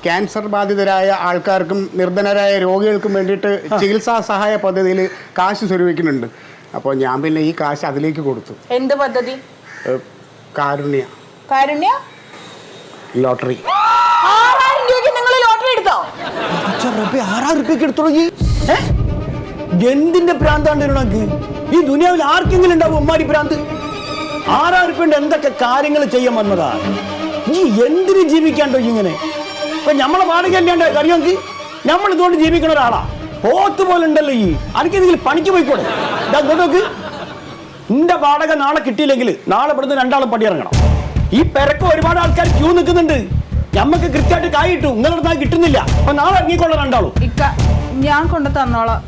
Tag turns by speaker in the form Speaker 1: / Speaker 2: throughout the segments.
Speaker 1: Cancer ബാധിതരായ ആൾക്കാർക്കും നിർധനരായ രോഗികൾക്കും വേണ്ടിയിട്ട് ചികിത്സാ സഹായ പദ്ധതിയിൽ കാശ് സ്വരൂപിക്കുന്നുണ്ട്. അപ്പോൾ ഞാൻ പിന്നെ ഈ കാശ് അതിലേക്ക് കൊടുത്തു.
Speaker 2: എന്ത് പദ്ധതി?
Speaker 1: കാരുണ്യ ലോട്ടറി.
Speaker 2: 6000 രൂപയ്ക്ക് നിങ്ങൾ ലോട്ടറി എടുത്തോ?
Speaker 3: 6000 രൂപയ്ക്ക് എടുത്തോളൂ. എന്തിന്റെ ഭ്രാന്താണ്ട് ഉണക്ക്? ഈ ദുനിയാവിൽ ആർക്കെങ്കിലും ഉണ്ടാവും ഉമ്മാരി ഭ്രാന്ത്? 6000 രൂപ എന്തൊക്കെ കാര്യങ്ങൾ ചെയ്യാൻ വന്നതാ? ഈ എന്തിനു ജീവിക്കാണ്ടോ ഇങ്ങനെ? ഇപ്പൊ നമ്മളെ വാടക അല്ലാണ്ട് അറിയാമെങ്കിൽ നമ്മൾ ഇതുകൊണ്ട് ജീവിക്കണ ഒരാളാ. പോത്ത് പോലെ ഉണ്ടല്ലോ ഈ. അനക്കെന്തെങ്കിലും പണിക്ക് പോയിക്കോടെ? നോക്ക്, നിന്റെ വാടക നാളെ കിട്ടിയില്ലെങ്കിൽ നാളെ ഇവിടുന്ന് 2 ആളും പടിയിറങ്ങണം. ഈ പെരക്ക് ഒരുപാട് ആൾക്കാർ ക്യൂ നിൽക്കുന്നുണ്ട്. ഞമ്മക്ക് കൃത്യമായിട്ട് കായ് കിട്ടും, നിങ്ങളുടെ കിട്ടുന്നില്ല. അപ്പൊ നാളെ ഇറങ്ങിക്കൊള്ള 2 ആളും.
Speaker 2: ഞാൻ കൊണ്ടു തന്നോളാം.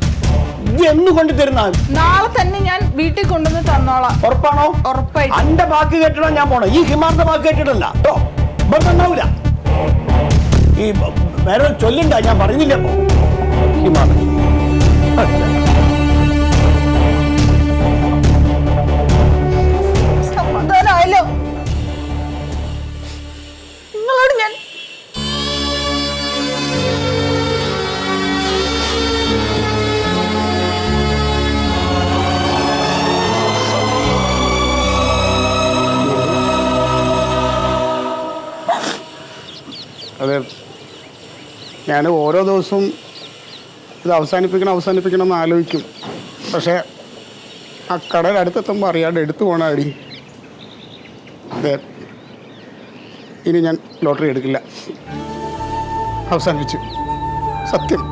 Speaker 3: എന്ന് കൊണ്ടു തരുന്ന?
Speaker 2: നാളെ തന്നെ ഞാൻ വീട്ടിൽ കൊണ്ടുവന്ന് തന്നോളാം.
Speaker 3: ഉറപ്പാണോ?
Speaker 2: ഉറപ്പായി.
Speaker 3: അന്റെ ബാക്കി കേട്ടിടാൻ ഞാൻ പോണോ? ഈ ഹിമാറിന്റെ ബാക്കി കേട്ടിട്ടല്ല കേട്ടോ. ഇവിടെ ഉണ്ടാവൂല. ഈ വേറെ ചൊല്ലുണ്ട, ഞാൻ പറയുന്നില്ല. അപ്പോ ഹിമാർ
Speaker 2: സമാധാനമായല്ലോ. നിങ്ങളോട് ഞാൻ
Speaker 1: അതെ, ഞാൻ ഓരോ ദിവസവും ഇത് അവസാനിപ്പിക്കണം എന്ന് ആലോചിക്കും. പക്ഷേ ആ കടയുടെ അടുത്തെത്തുമ്പോൾ അറിയാണ്ട് എടുത്തു പോകണ അടി. അതെ, ഇനി ഞാൻ ലോട്ടറി എടുക്കില്ല. അവസാനിച്ചു. സത്യം,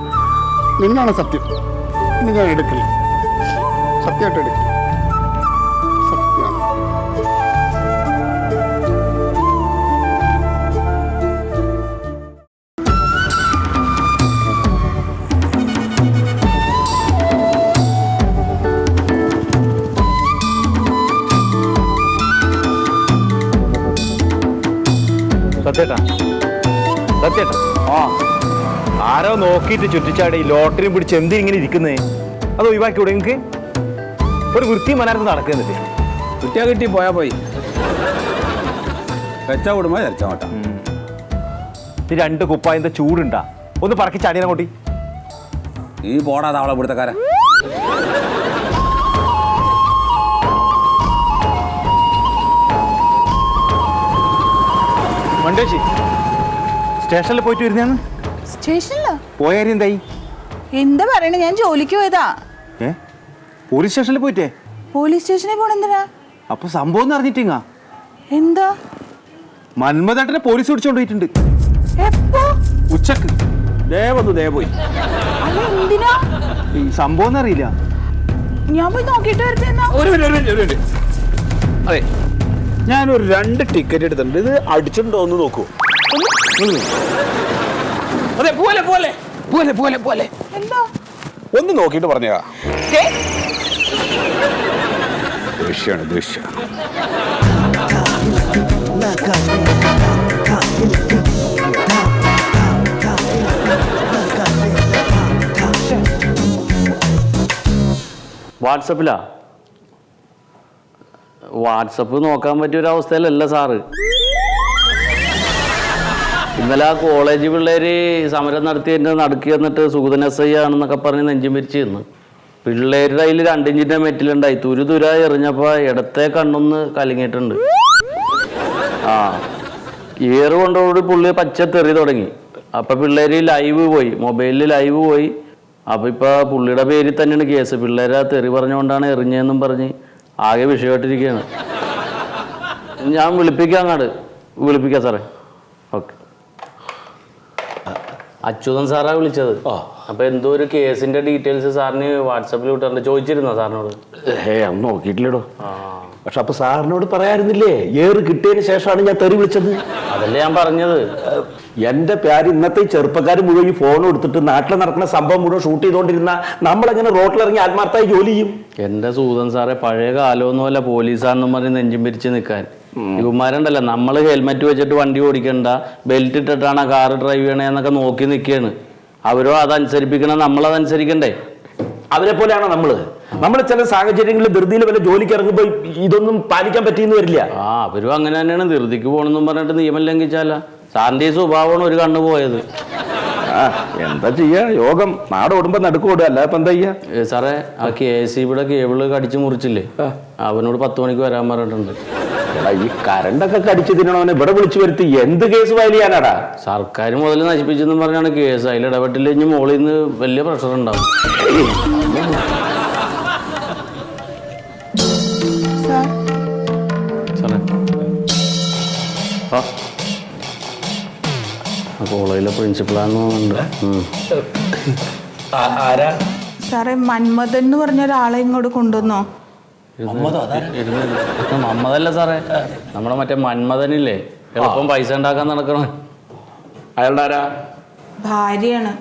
Speaker 1: നിന്നാണ് സത്യം. ഇനി ഞാൻ എടുക്കില്ല. സത്യമായിട്ട് എടുക്കില്ല. സത്യമാണ്.
Speaker 4: സത്യേട്ടാ, ആരോ നോക്കിയിട്ട് ചുറ്റിച്ചാടി ലോട്ടറിയും പിടിച്ച് എന്തിനിങ്ങനെ ഇരിക്കുന്നേ? അത് ഒഴിവാക്കിയൂടെ നിങ്ങൾക്ക്? ഒരു വൃത്തി മനർന്ന് നടക്കുന്നില്ലേ?
Speaker 5: കുട്ടിയെ കിട്ടി പോയാ പോയി. വെച്ച കൂടുമ്പോ ചരച്ചോട്ട.
Speaker 4: ഈ 2 കുപ്പായത്തെ ചൂടുണ്ടാ? ഒന്ന് പറക്കി ചാടിയാ കൂട്ടി.
Speaker 5: ഈ പോടാ താവളെ പിടുത്തക്കാരൻ.
Speaker 4: മണ്ടേച്ചി സ്റ്റേഷനിൽ പോയിട്ട് വരുന്നേന്ന്?
Speaker 2: സ്റ്റേഷനിലോ?
Speaker 4: പോയാരി എന്തായി?
Speaker 2: എന്താ പറയണേ? ഞാൻ ജോലിക്ക് പോയതാ.
Speaker 4: പോലീസ് സ്റ്റേഷനിൽ പോയിട്ടേ?
Speaker 2: പോലീസ് സ്റ്റേഷനിൽ പോണെന്തിനാ?
Speaker 4: അപ്പൊ സംഭവം അറിഞ്ഞിട്ടിങ്ങ?
Speaker 2: എന്താ?
Speaker 4: മന്മഥേട്ടനെ പോലീസ് പിടിച്ചോണ്ട് പോയിട്ടുണ്ട്.
Speaker 2: എപ്പോ?
Speaker 4: ഉച്ചക്ക്.
Speaker 5: പോയി.
Speaker 2: അല്ല, എന്തിനാ?
Speaker 4: ഈ സംഭവം അറിയില്ല.
Speaker 2: ഞാൻ പോയി നോക്കിട്ട് വരട്ടെ.
Speaker 5: ഒരു മിനിറ്റ്. അതെ, ഞാനൊരു 2 ടിക്കറ്റ് എടുത്തിട്ടുണ്ട്. ഇത് അടിച്ചിട്ടുണ്ടോ ഒന്ന് നോക്കൂ. അതെ, പോലെ
Speaker 2: എന്താ?
Speaker 5: ഒന്ന് നോക്കിട്ട് പറഞ്ഞാ. ദൃശ്യം
Speaker 6: വാട്സപ്പ് നോക്കാൻ പറ്റിയൊരവസ്ഥയിലല്ല സാറ്. ഇന്നലെ ആ കോളേജ് പിള്ളേർ സമരം നടത്തിയതിൻ്റെ നടുക്കി വന്നിട്ട് സുഗതൻ SI ആണെന്നൊക്കെ പറഞ്ഞ് നെഞ്ചും പിരിച്ച് നിന്ന്. പിള്ളേരുടെ കയ്യിൽ 2 ഇഞ്ചിൻ്റെ മെറ്റിലുണ്ടായി. തുരുതുര എറിഞ്ഞപ്പോൾ ഇടത്തെ കണ്ണൊന്ന് കലങ്ങിയിട്ടുണ്ട്. ഏറ് കൊണ്ടോടി പുള്ളി പച്ച തെറി തുടങ്ങി. അപ്പം പിള്ളേർ മൊബൈലിൽ ലൈവ് പോയി. അപ്പം ഇപ്പോൾ പുള്ളിയുടെ പേരിൽ തന്നെയാണ് കേസ്. പിള്ളേരെ തെറി പറഞ്ഞുകൊണ്ടാണ് എറിഞ്ഞതെന്നും പറഞ്ഞ് ആകെ വിഷയമായിട്ടിരിക്കുകയാണ്. ഞാൻ വിളിപ്പിക്കാം സാറേ. ഓക്കെ. അച്യുതൻ സാറാ വിളിച്ചത്. അപ്പൊ എന്തോ ഒരു കേസിന്റെ ഡീറ്റെയിൽസ് സാറിന് വാട്സാപ്പിൽ വിട്ടിട്ടുണ്ട്. ചോദിച്ചിരുന്നോ സാറിനോട്?
Speaker 3: അന്ന് നോക്കിയിട്ടില്ലടോ. പക്ഷെ അപ്പൊ സാറിനോട് പറയാറുന്നില്ലേ? ഏറ് കിട്ടിയതിന് ശേഷമാണ് ഞാൻ തെറി വിളിച്ചത്.
Speaker 6: അതല്ലേ ഞാൻ പറഞ്ഞത്.
Speaker 3: എന്റെ പേര് ഇന്നത്തെ ചെറുപ്പക്കാർ മുഴുവൻ ഈ ഫോൺ എടുത്തിട്ട് നാട്ടിൽ നടക്കുന്ന സംഭവം മുഴുവൻ ഷൂട്ട് ചെയ്തോണ്ടിരുന്ന നമ്മളെങ്ങനെ റോട്ടിലിറങ്ങി ആത്മാർത്ഥമായി ജോലി ചെയ്യും?
Speaker 6: എന്റെ സൂതൻ സാറെ, പഴയ കാലമൊന്നുമല്ല പോലീസാണെന്നും പറഞ്ഞ് നെഞ്ചും പിരിച്ച് നിൽക്കാൻ. ഇവന്മാരുണ്ടല്ലോ, നമ്മൾ ഹെൽമെറ്റ് വെച്ചിട്ട് വണ്ടി ഓടിക്കണ്ട, ബെൽറ്റ് ഇട്ടിട്ടാണ് കാറ് ഡ്രൈവ് ചെയ്യണേന്നൊക്കെ നോക്കി നിൽക്കുകയാണ്. അവരോ അതനുസരിപ്പിക്കണം, നമ്മളതനുസരിക്കണ്ടേ?
Speaker 3: അവരെ പോലെയാണോ നമ്മൾ ചില സാഹചര്യങ്ങളിൽ ധൃതിയിൽ വല്ല ജോലിക്ക് ഇറങ്ങുമ്പോൾ ഇതൊന്നും പാലിക്കാൻ പറ്റിയെന്ന് വരില്ല.
Speaker 6: അവരും അങ്ങനെ തന്നെയാണ്. ധൃതിക്ക് പോകണമെന്നും പറഞ്ഞിട്ട് നിയമം ലംഘിച്ചാല സാറിന്റെ ഈ സ്വഭാവമാണ് ഒരു കണ്ണ് പോയത്.
Speaker 5: ആ എന്താ ചെയ്യാ, യോഗം നാടോടുമ്പോ നടുക്കോടുക, അല്ല ഇപ്പൊ എന്താ ചെയ്യാ.
Speaker 6: സാറേ ആ KCBയുടെ കേബിള് കടിച്ചു മുറിച്ചില്ലേ, അവനോട് 10 മണിക്ക് വരാൻ പറഞ്ഞിട്ടുണ്ട്.
Speaker 5: എടാ ഈ കരണ്ടൊക്കെ കടിച്ചു തിന്നണവനെ ഇവിടെ വിളിച്ചു വരുത്തി എന്ത് കേസ് ഫയൽ ചെയ്യാനാടാ?
Speaker 6: സർക്കാർ മുതൽ നശിപ്പിച്ചെന്ന് പറഞ്ഞാണ് കേസ്. അതിൽ ഇടപെട്ടില്ല ഇനി മോളിൽ നിന്ന് വലിയ പ്രഷർ ഉണ്ടാവും.
Speaker 2: സാർ
Speaker 6: സാറേ കോളേജിലെ പ്രിൻസിപ്പളാന്ന് തോന്നുന്നുണ്ട്.
Speaker 5: ആരാ?
Speaker 2: സാറേ മന്മഥൻ എന്ന് പറഞ്ഞ ഒരാളെ ഇങ്ങോട്ട് കൊണ്ടുവന്നോ?
Speaker 6: മന്മഥല്ല സാറേ, നമ്മുടെ മറ്റേ മന്മഥനില്ലേ, എളുപ്പം പൈസ ഉണ്ടാക്കാൻ നടക്കണ.
Speaker 5: അയാളുടെ ആരാ?
Speaker 2: ഭാര്യയാണ്.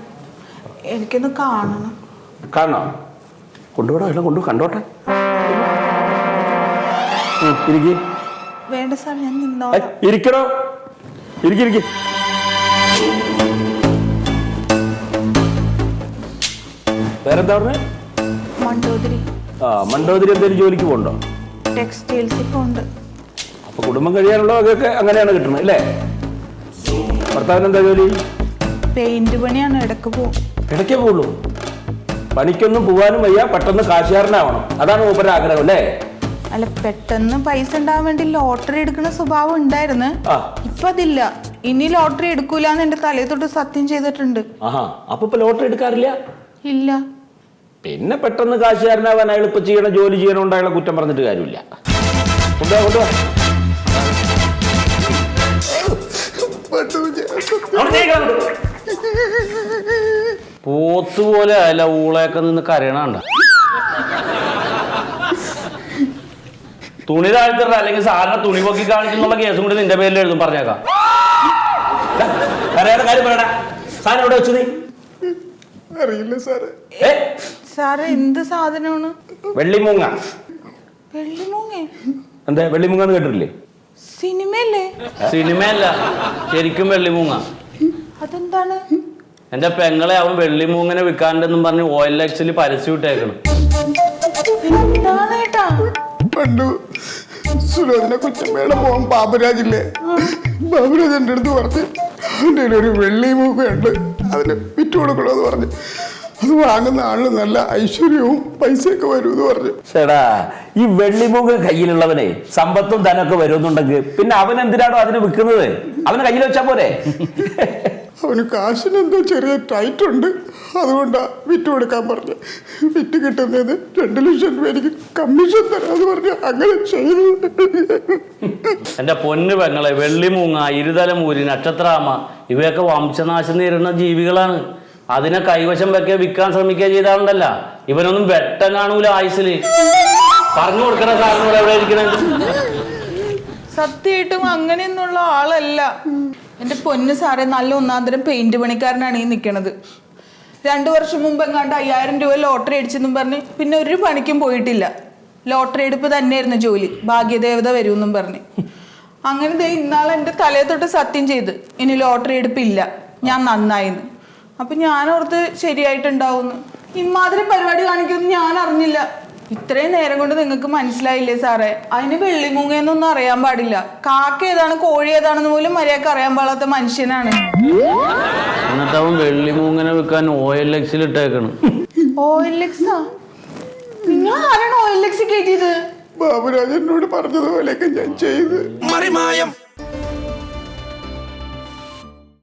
Speaker 2: എനിക്കൊന്ന് കാണണം.
Speaker 5: കാണോ? കൊണ്ടുപോടാ, എല്ലാം കൊണ്ടു കണ്ടോട്ടെ. ഇരിക്കി.
Speaker 2: വേണ്ട സാർ, ഞാൻ നിന്നോളാം.
Speaker 5: ഇരിക്കണോ? ഇരിക്കി. വേറെന്താ പറഞ്ഞേ?
Speaker 2: മണ്ടോതിരി
Speaker 5: ആ മണ്ടോതിരി എന്തെങ്കിലും ജോലിക്ക് പോകണ്ടോ?
Speaker 2: ടെക്സ്റ്റൈൽസ് ഇപ്പൊ ഉണ്ട്.
Speaker 5: അപ്പൊ കുടുംബം കഴിയാനുള്ളതൊക്കെ അങ്ങനെയാണ് കിട്ടുന്നത് അല്ലേ? ഭർത്താവിന് എന്താ ജോലി?
Speaker 2: പെയിന്റ് പണിയാണ്, ഇടക്ക് പോവും.
Speaker 5: ഇടയ്ക്കേ പോകുള്ളൂ. പണിക്കൊന്നും പോകാനും വയ്യ, പെട്ടെന്ന് കാശുകാരനാവണം, അതാണ് മൂപ്പരുടെ ആഗ്രഹം അല്ലേ?
Speaker 2: അല്ല, പെട്ടെന്ന് പൈസ ഉണ്ടാവാൻ വേണ്ടി ലോട്ടറി എടുക്കുന്ന സ്വഭാവം ഉണ്ടായിരുന്നു. ഇപ്പൊ അതില്ല. ഇനി ലോട്ടറി എടുക്കൂലെന്ന് എന്റെ തലയിൽ തൊട്ട് സത്യം ചെയ്തിട്ടുണ്ട്.
Speaker 5: ആഹാ, അപ്പൊ ലോട്ടറി എടുക്കാറില്ല?
Speaker 2: ഇല്ല.
Speaker 5: പിന്നെ പെട്ടെന്ന് കാശുകാരനാവാൻ അയാൾ ഇപ്പൊ ചെയ്യണ ജോലി ചെയ്യണോണ്ട് അയാളെ കുറ്റം പറഞ്ഞിട്ട് കാര്യമില്ല. കൊണ്ടുവാ
Speaker 6: പോത്തുപോലെ അല്ല ഊളയൊക്കെ നിന്ന് കരയണണ്ട. തുണി താഴ്ത്തിട്ട അല്ലെങ്കിൽ സാറിനെ തുണി പൊക്കി കാണിക്കുന്നുള്ള കേസും കൂടി നിന്റെ പേരിൽ എഴുതും, പറഞ്ഞേക്കാം.
Speaker 5: കാര്യം പറയടാ. സാധനം എവിടെ വെച്ചു? നീ
Speaker 1: അറിയില്ല സാറേ.
Speaker 2: സാറ് എന്ത് സാധനമാണ്?
Speaker 5: വെള്ളിമൂങ്ങ.
Speaker 2: വെള്ളിമൂങ്ങ?
Speaker 5: എന്താ വെള്ളിമൂങ്ങന്ന് കേട്ടിട്ടില്ലേ?
Speaker 2: സിനിമയല്ലേ?
Speaker 6: സിനിമയല്ല, ശരിക്കും വെള്ളിമൂങ്ങ.
Speaker 2: അതെന്താണ്?
Speaker 6: എന്റെ പെങ്ങളെ അവൻ വെള്ളിമൂങ്ങനെ വിൽക്കാണ്ടെന്നും പറഞ്ഞ് OLX പരസ്യം ഇട്ടേക്കണം.
Speaker 2: എന്താണ് ഏട്ടാ?
Speaker 1: പണ്ടു സുലോചന കൊച്ചമ്മയുടെ മോൻ ബാബുരാജില്ലേ, ബാബുരാജ് എൻ്റെ അടുത്ത് പറഞ്ഞ് അവൻ്റെ ഒരു വെള്ളി മൂക്കയുണ്ട്, അതിന് വിറ്റ് കൊടുക്കണമെന്ന് പറഞ്ഞു. അത് വാങ്ങുന്ന ആളിന് നല്ല ഐശ്വര്യവും പൈസയൊക്കെ വരുമെന്ന് പറഞ്ഞു.
Speaker 5: ചേടാ, ഈ വെള്ളിമൂങ്ങ കയ്യിലുള്ളവനെ സമ്പത്തും ധനമൊക്കെ വരുന്നുണ്ടെങ്കിൽ പിന്നെ അവൻ എന്തിനാണോ അതിന് വിൽക്കുന്നത്? അവന് കയ്യിൽ വെച്ചാ പോരെ?
Speaker 1: അവന് കാശിന് എന്തോ ചെറിയ ടൈറ്റ് ഉണ്ട്, അതുകൊണ്ടാ വിറ്റ് കൊടുക്കാൻ പറഞ്ഞു. വിറ്റ് കിട്ടുന്നതിന് 2 ലക്ഷം രൂപ എനിക്ക് കമ്മീഷൻ തരാന്ന് പറഞ്ഞു. അങ്ങനെ ചെയ്തു.
Speaker 6: എന്റെ പൊന്നു പെങ്ങളെ, വെള്ളിമൂങ്ങ, ഇരുതലമൂരി, നക്ഷത്രാമ ഇവയൊക്കെ വംശനാശം നേരിടുന്ന ജീവികളാണ്. അതിനെ കൈവശം വെക്കുക, വിൽക്കാൻ ശ്രമിക്കുക ചെയ്താലുണ്ടല്ല, ഇവനൊന്നും വെട്ടം കാണൂല ആയുസില്. പറഞ്ഞു കൊടുക്കണ സാധനങ്ങൾ എവിടെ ഇരിക്കണേ?
Speaker 2: സത്യമായിട്ടും അങ്ങനെയൊന്നുള്ള ആളല്ല. എന്റെ പൊന്ന് സാറേ, നല്ല ഒന്നാന്തരം പെയിന്റ് പണിക്കാരനാണ് ഈ നിൽക്കണത്. 2 വർഷം മുമ്പ് എങ്ങാണ്ട് 5000 രൂപ ലോട്ടറി അടിച്ചെന്നും പറഞ്ഞ് പിന്നെ ഒരു പണിക്കും പോയിട്ടില്ല. ലോട്ടറി എടുപ്പ് തന്നെയായിരുന്നു ജോലി, ഭാഗ്യദേവത വരുമെന്നും പറഞ്ഞ്. അങ്ങനെ ഇന്നാളെ എൻ്റെ തലയെ തൊട്ട് സത്യം ചെയ്ത് ഇനി ലോട്ടറി എടുപ്പില്ല, ഞാൻ നന്നായിന്ന്. അപ്പൊ ഞാനോർത്ത് ശരിയായിട്ടുണ്ടാവുന്നു. ഇമാതിരി പരിപാടി കാണിക്കുമെന്ന് ഞാൻ അറിഞ്ഞില്ല. ഇത്രയും നേരം കൊണ്ട് നിങ്ങൾക്ക് മനസ്സിലായില്ലേ സാറേ? അതിന് വെള്ളിമൂങ്ങയെന്നൊന്നും അറിയാൻ പാടില്ല. കാക്ക ഏതാണ് കോഴി ഏതാണെന്ന് പോലും മര്യാദക്ക് അറിയാൻ പാടാത്ത മനുഷ്യനാണ്.
Speaker 6: എന്നിട്ട് അവൻ വെള്ളിമൂങ്ങനെ വിൽക്കാൻ OLX ഇട്ടേക്കണം.
Speaker 2: OLX? നിങ്ങൾ ആരാണ് OLX കയറ്റിയത്?
Speaker 1: ബാബുരാജ് എന്നോട് പറഞ്ഞതുപോലെയൊക്കെ ഞാൻ ചെയ്ത്.
Speaker 7: മറിമായം